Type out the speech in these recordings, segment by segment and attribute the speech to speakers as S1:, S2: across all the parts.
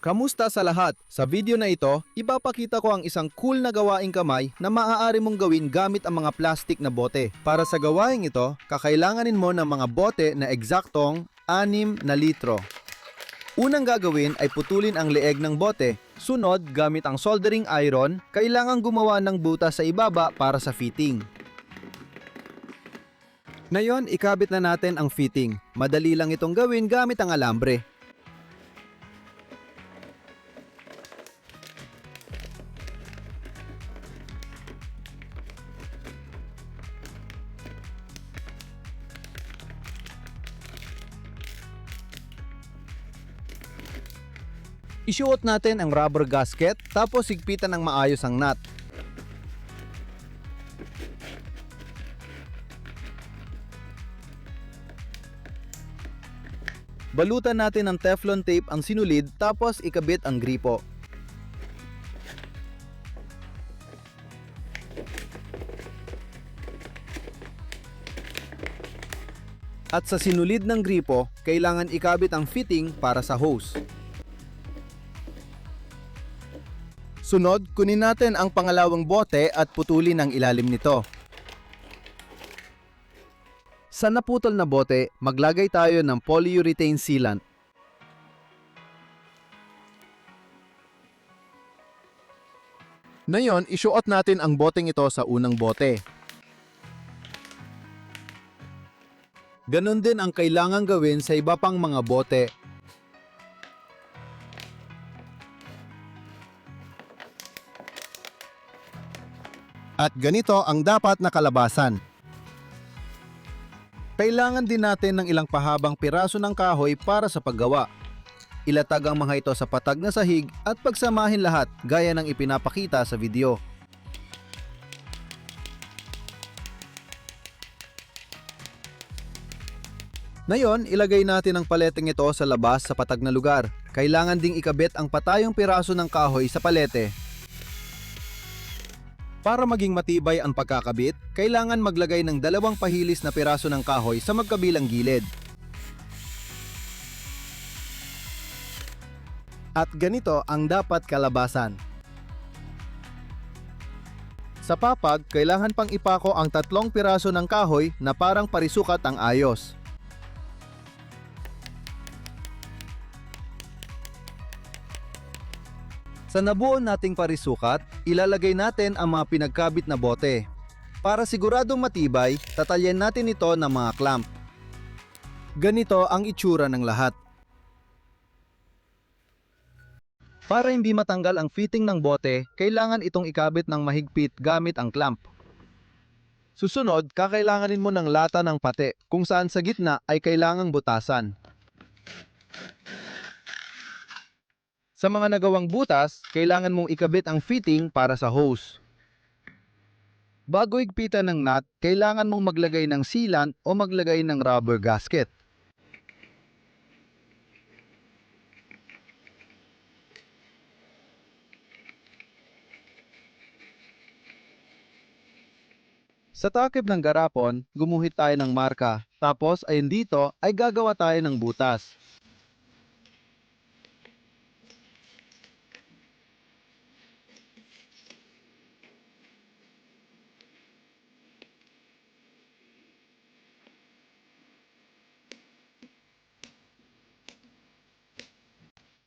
S1: Kamusta sa lahat? Sa video na ito, ipapakita ko ang isang cool na gawaing kamay na maaari mong gawin gamit ang mga plastic na bote. Para sa gawaing ito, kakailanganin mo ng mga bote na eksaktong 6 na litro. Unang gagawin ay putulin ang leeg ng bote. Sunod, gamit ang soldering iron, kailangang gumawa ng butas sa ibaba para sa fitting. Ngayon, ikabit na natin ang fitting. Madali lang itong gawin gamit ang alambre. Isuot natin ang rubber gasket tapos higpitan ng maayos ang nut. Balutan natin ng Teflon tape ang sinulid tapos ikabit ang gripo. At sa sinulid ng gripo, kailangan ikabit ang fitting para sa hose. Sunod, kunin natin ang pangalawang bote at putulin ang ilalim nito. Sa naputol na bote, maglagay tayo ng polyurethane sealant. Ngayon, isuot natin ang boteng ito sa unang bote. Ganon din ang kailangang gawin sa iba pang mga bote. At ganito ang dapat na kalabasan. Kailangan din natin ng ilang pahabang piraso ng kahoy para sa paggawa. Ilatag ang mga ito sa patag na sahig at pagsamahin lahat gaya ng ipinapakita sa video. Ngayon, ilagay natin ang paleteng ito sa labas sa patag na lugar. Kailangan ding ikabit ang patayong piraso ng kahoy sa palete. Para maging matibay ang pagkakabit, kailangan maglagay ng 2 pahilis na piraso ng kahoy sa magkabilang gilid. At ganito ang dapat kalabasan. Sa papag, kailangan pang ipako ang 3 piraso ng kahoy na parang parisukat ang ayos. Sa nabuo nating parisukat, ilalagay natin ang mga pinagkabit na bote. Para siguradong matibay, tatalyan natin ito ng mga clamp. Ganito ang itsura ng lahat. Para hindi matanggal ang fitting ng bote, kailangan itong ikabit ng mahigpit gamit ang clamp. Susunod, kakailanganin mo ng lata ng pate, kung saan sa gitna ay kailangang butasan. Sa mga nagawang butas, kailangan mong ikabit ang fitting para sa hose. Bago higpitan ng nut, kailangan mong maglagay ng sealant o maglagay ng rubber gasket. Sa takip ng garapon, gumuhit tayo ng marka. Tapos ayun dito ay gagawa tayo ng butas.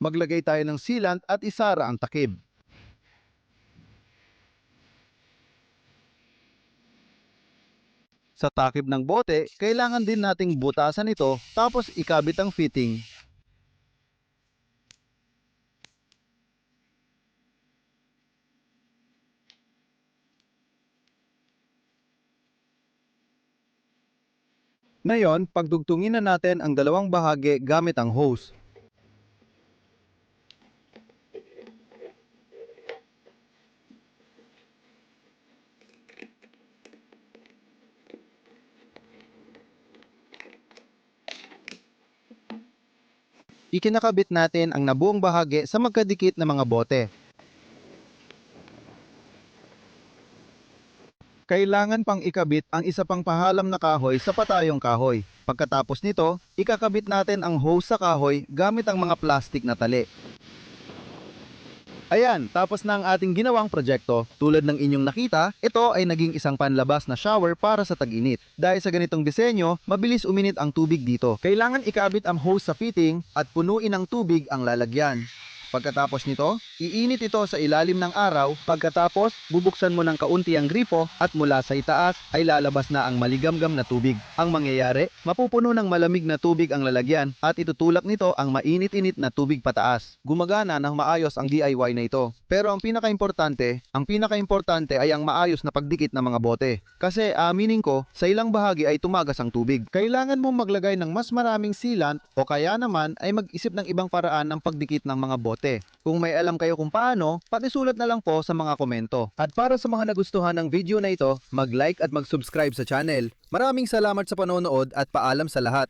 S1: Maglagay tayo ng sealant at isara ang takip. Sa takip ng bote, kailangan din nating butasan ito tapos ikabit ang fitting. Ngayon, pagdugtungin na natin ang dalawang bahagi gamit ang hose. Ikinakabit natin ang nabuong bahagi sa magkadikit na mga bote. Kailangan pang ikabit ang isa pang pahalam na kahoy sa patayong kahoy. Pagkatapos nito, ikakabit natin ang hose sa kahoy gamit ang mga plastic na tali. Ayan, tapos na ang ating ginawang proyekto. Tulad ng inyong nakita, ito ay naging isang panlabas na shower para sa tag-init. Dahil sa ganitong disenyo, mabilis uminit ang tubig dito. Kailangan ikabit ang hose sa fitting at punuin ng tubig ang lalagyan. Pagkatapos nito, iinit ito sa ilalim ng araw. Pagkatapos, bubuksan mo ng kaunti ang gripo at mula sa itaas ay lalabas na ang maligamgam na tubig. Ang mangyayari, mapupuno ng malamig na tubig ang lalagyan at itutulak nito ang mainit-init na tubig pataas. Gumagana ng maayos ang DIY na ito. Pero ang pinakaimportante ay ang maayos na pagdikit ng mga bote. Kasi aminin ko, sa ilang bahagi ay tumagas ang tubig. Kailangan mong maglagay ng mas maraming sealant o kaya naman ay mag-isip ng ibang paraan ng pagdikit ng mga bote. Kung may alam kayo kung paano, pakisulat na lang po sa mga komento. At para sa mga nagustuhan ng video na ito, mag-like at mag-subscribe sa channel. Maraming salamat sa panonood at paalam sa lahat.